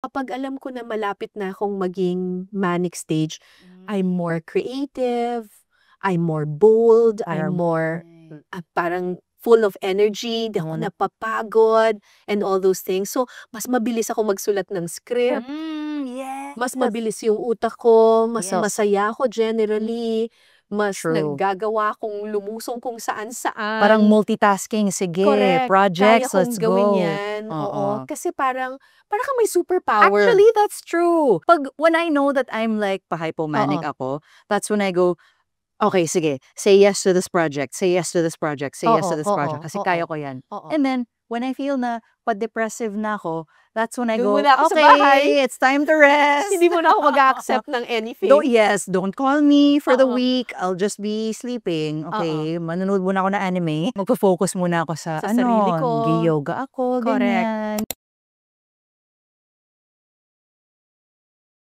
kapag alam ko na malapit na akong maging manic stage, I'm more creative, I'm more bold, I'm more parang full of energy, di ako napapagod, and all those things. So, mas mabilis ako magsulat ng script, Yes. mas mabilis yung utak ko, mas Yes. masaya ako generally, mas True. naggagawa kong lumusong kung saan-saan. Parang multitasking, sige, Correct. projects, Kaya let's kong gawin go. yan. Oo. Oo. Kasi parang kang may superpower. Actually, that's true. When I know that I'm like pa-hypomanic ako, that's when I go, okay, sige, say yes to this project, say yes to this project, say yes to this project, kasi kaya ko yan. And then, when I feel na pa-depressive na ako, that's when I go, Doon muna ako sa bahay. okay, it's time to rest. Hindi mo na ako mag-accept ng anything. Don't call me for the week. I'll just be sleeping. Okay, manonood muna ako ng anime. Magpo-focus muna ako sa sarili ko. Gi-yoga ako, Correct. ganyan.